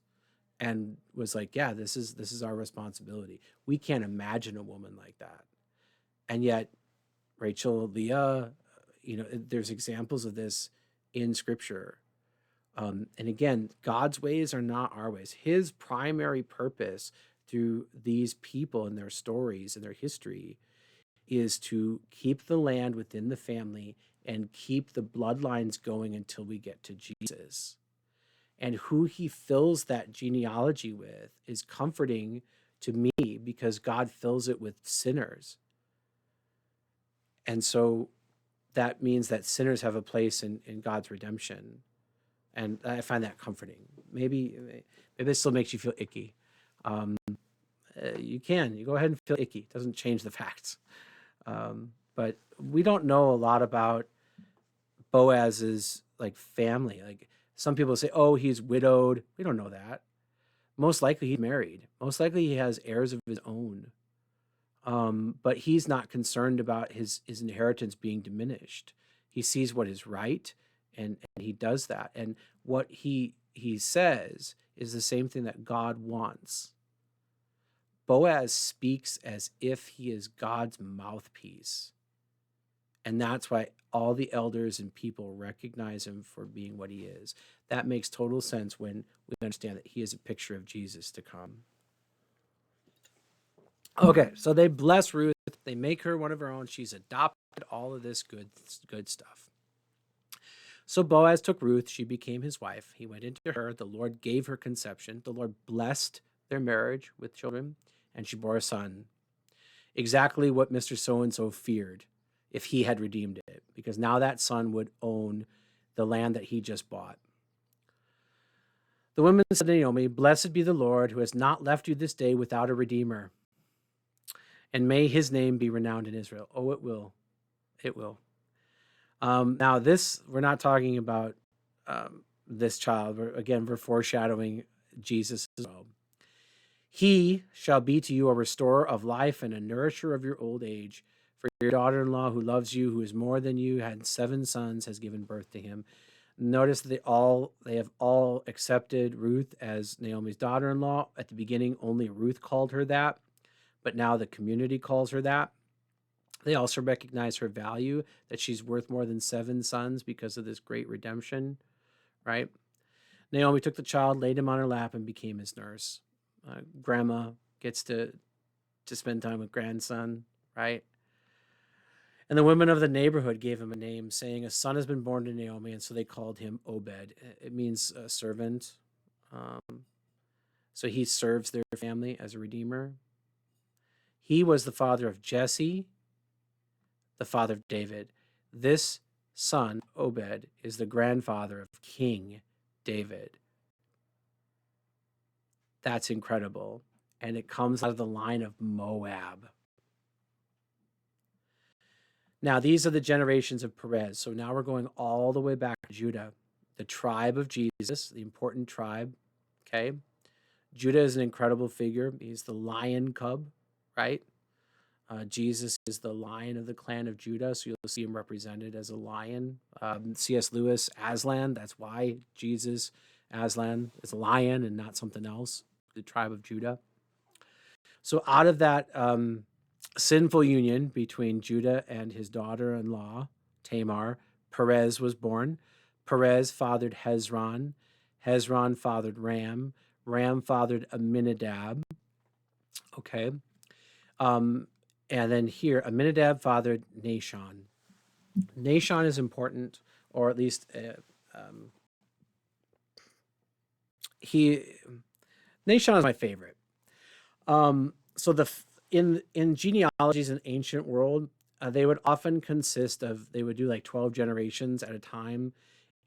A: and was like, yeah, this is our responsibility. We can't imagine a woman like that. And yet Rachel, Leah, there's examples of this in Scripture. And again, God's ways are not our ways. His primary purpose through these people and their stories and their history is to keep the land within the family and keep the bloodlines going until we get to Jesus. And who he fills that genealogy with is comforting to me, because God fills it with sinners. And so that means that sinners have a place in God's redemption. And I find that comforting. Maybe it still makes you feel icky. You go ahead and feel icky. It doesn't change the facts. But we don't know a lot about Boaz's family. Like, some people say, oh, he's widowed. We don't know that. Most likely he's married. Most likely he has heirs of his own. But he's not concerned about his inheritance being diminished. He sees what is right, and he does that. And what he says is the same thing that God wants. Boaz speaks as if he is God's mouthpiece. And that's why all the elders and people recognize him for being what he is. That makes total sense when we understand that he is a picture of Jesus to come. Okay, so they bless Ruth. They make her one of her own. She's adopted, all of this good stuff. So Boaz took Ruth. She became his wife. He went into her. The Lord gave her conception. The Lord blessed their marriage with children, and she bore a son. Exactly what Mr. So-and-so feared if he had redeemed it, because now that son would own the land that he just bought. The women said to Naomi, "Blessed be the Lord, who has not left you this day without a redeemer. And may his name be renowned in Israel." Oh, it will. It will. Now, we're not talking about this child. We're foreshadowing Jesus as well. He shall be to you a restorer of life and a nourisher of your old age. For your daughter-in-law, who loves you, who is more than you, had 7 sons, has given birth to him. Notice they have all accepted Ruth as Naomi's daughter-in-law. At the beginning, only Ruth called her that, but now the community calls her that. They also recognize her value, that she's worth more than 7 sons because of this great redemption, right? Naomi took the child, laid him on her lap, and became his nurse. Grandma gets to spend time with grandson, right? And the women of the neighborhood gave him a name, saying, "A son has been born to Naomi," and so they called him Obed. It means servant. Um, so he serves their family as a redeemer. He was the father of Jesse, the father of David. This son, Obed, is the grandfather of King David. That's incredible. And it comes out of the line of Moab. Now, these are the generations of Perez. So now we're going all the way back to Judah, the tribe of Jesus, the important tribe. Okay. Judah is an incredible figure. He's the lion cub, right? Jesus is the lion of the clan of Judah, so you'll see him represented as a lion. C.S. Lewis, Aslan, that's why Jesus, Aslan, is a lion and not something else, the tribe of Judah. So out of that sinful union between Judah and his daughter-in-law, Tamar, Perez was born. Perez fathered Hezron. Hezron fathered Ram. Ram fathered Amminadab. Okay. And then here, Amminadab fathered Nahshon. Nahshon is important, or at least Nahshon is my favorite. So in genealogies in the ancient world, they would often consist of, they would do like 12 generations at a time,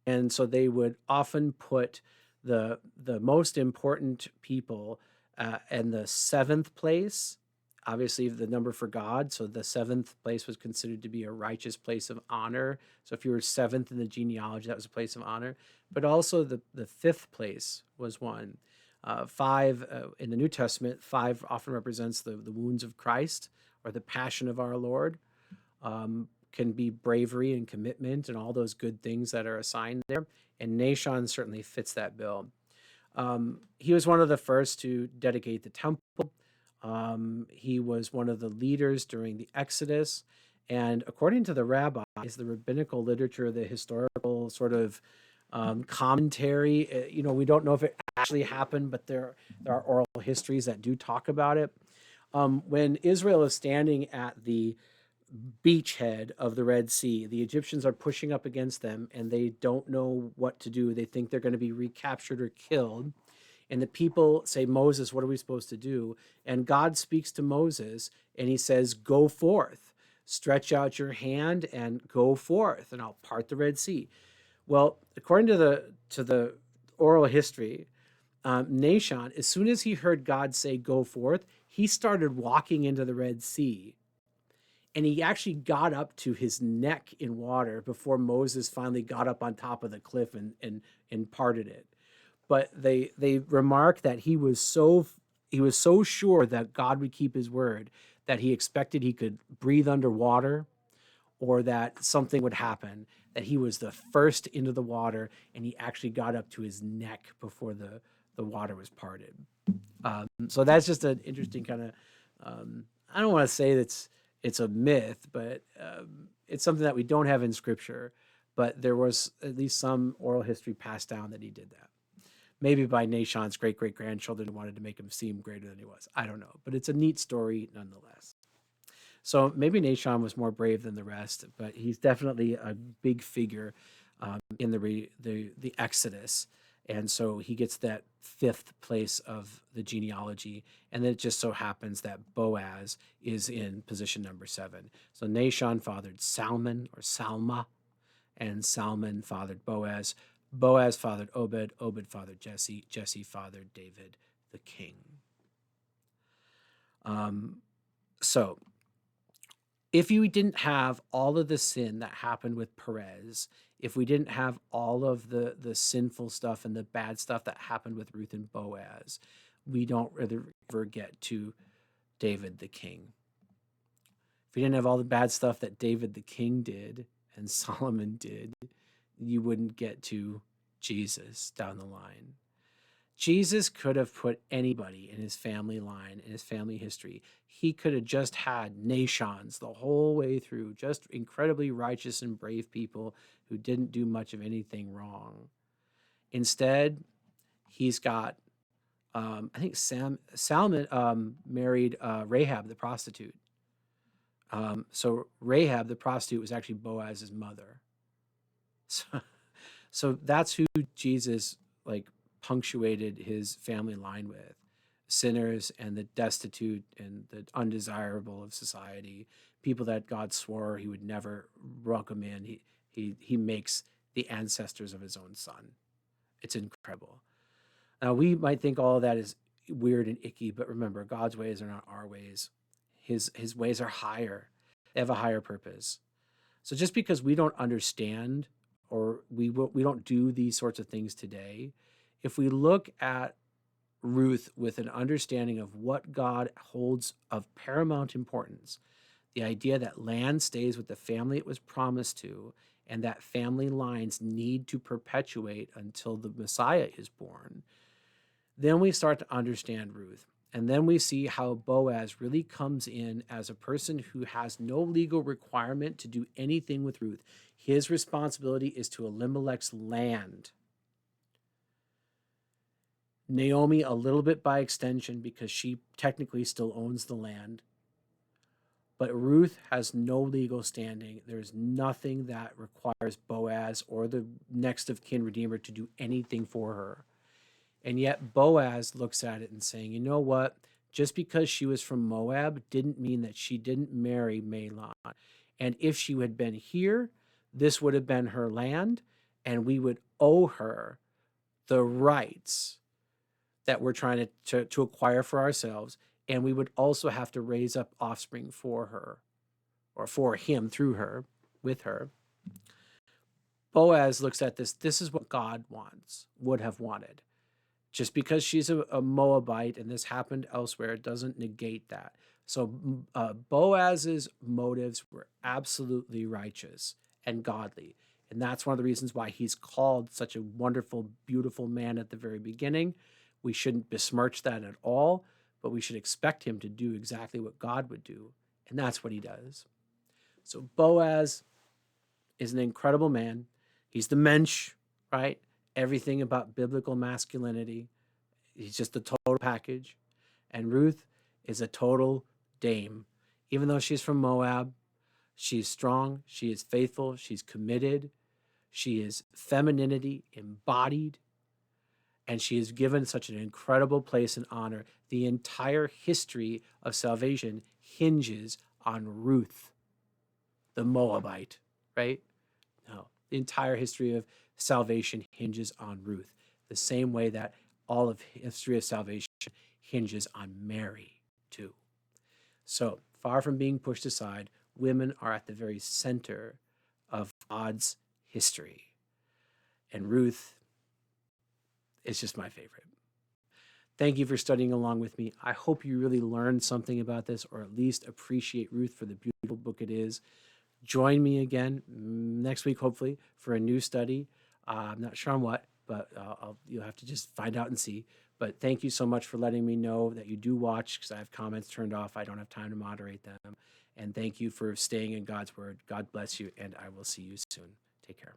A: and so they would often put the most important people in the seventh place. Obviously, the number for God. So the seventh place was considered to be a righteous place of honor. So if you were seventh in the genealogy, that was a place of honor. But also the fifth place was one. Five in the New Testament, five often represents the wounds of Christ or the passion of our Lord. Can be bravery and commitment and all those good things that are assigned there. And Nahshon certainly fits that bill. He was one of the first to dedicate the temple. He was one of the leaders during the Exodus. And according to the rabbis, the rabbinical literature, the historical sort of commentary, we don't know if it actually happened, but there are oral histories that do talk about it. When Israel is standing at the beachhead of the Red Sea, the Egyptians are pushing up against them and they don't know what to do. They think they're going to be recaptured or killed. And the people say, "Moses, what are we supposed to do?" And God speaks to Moses and he says, "Go forth, stretch out your hand and go forth, and I'll part the Red Sea." Well, according to the oral history, Nahshon, as soon as he heard God say, "Go forth," he started walking into the Red Sea. And he actually got up to his neck in water before Moses finally got up on top of the cliff and parted it. But they remark that he was so sure that God would keep his word that he expected he could breathe underwater or that something would happen, that he was the first into the water and he actually got up to his neck before the water was parted. So that's just an interesting kind of, I don't want to say it's a myth, but it's something that we don't have in scripture, but there was at least some oral history passed down that he did that. Maybe by Nahshon's great-great-grandchildren who wanted to make him seem greater than he was. I don't know, but it's a neat story nonetheless. So maybe Nahshon was more brave than the rest, but he's definitely a big figure in the Exodus. And so he gets that fifth place of the genealogy. And then it just so happens that Boaz is in position number 7. So Nahshon fathered Salmon or Salma, and Salmon fathered Boaz. Boaz fathered Obed. Obed fathered Jesse. Jesse fathered David, the king. So if you didn't have all of the sin that happened with Perez, if we didn't have all of the sinful stuff and the bad stuff that happened with Ruth and Boaz, we don't really ever get to David the king. If we didn't have all the bad stuff that David the king did and Solomon did, you wouldn't get to Jesus down the line. Jesus could have put anybody in his family line, in his family history. He could have just had Nahshons the whole way through, just incredibly righteous and brave people who didn't do much of anything wrong. Instead, He's got, I think Salmon married Rahab the prostitute. So Rahab the prostitute was actually Boaz's mother. So, so that's who Jesus like punctuated his family line with: sinners and the destitute and the undesirable of society, people that God swore he would never welcome in. He makes the ancestors of his own son. It's incredible. Now we might think all of that is weird and icky, but remember, God's ways are not our ways. His ways are higher. They have a higher purpose. So just because we don't understand, or we don't do these sorts of things today, if we look at Ruth with an understanding of what God holds of paramount importance, the idea that land stays with the family it was promised to, and that family lines need to perpetuate until the Messiah is born, then we start to understand Ruth. And then we see how Boaz really comes in as a person who has no legal requirement to do anything with Ruth. His responsibility is to Elimelech's land. Naomi, a little bit by extension, because she technically still owns the land. But Ruth has no legal standing. There's nothing that requires Boaz or the next of kin redeemer to do anything for her. And yet Boaz looks at it and saying, you know what? Just because she was from Moab didn't mean that she didn't marry Mahlon. And if she had been here, this would have been her land, and we would owe her the rights that we're trying to acquire for ourselves. And we would also have to raise up offspring for her, or for him through her, with her. Boaz looks at this. This is what God wants, would have wanted. Just because she's a Moabite and this happened elsewhere, it doesn't negate that. So Boaz's motives were absolutely righteous and godly. And that's one of the reasons why he's called such a wonderful, beautiful man at the very beginning. We shouldn't besmirch that at all, but we should expect him to do exactly what God would do. And that's what he does. So Boaz is an incredible man. He's the mensch, right? Everything about biblical masculinity. He's just the total package. And Ruth is a total dame. Even though she's from Moab, she's strong, she is faithful, she's committed, she is femininity embodied, and she is given such an incredible place and honor. The entire history of salvation hinges on Ruth, the Moabite, right? No, the entire history of salvation hinges on Ruth, the same way that all of history of salvation hinges on Mary too. So far from being pushed aside, women are at the very center of God's history. And Ruth is just my favorite. Thank you for studying along with me. I hope you really learned something about this, or at least appreciate Ruth for the beautiful book it is. Join me again next week, hopefully, for a new study. I'm not sure on what, but you'll have to just find out and see. But thank you so much for letting me know that you do watch, because I have comments turned off. I don't have time to moderate them. And thank you for staying in God's word. God bless you, and I will see you soon. Take care.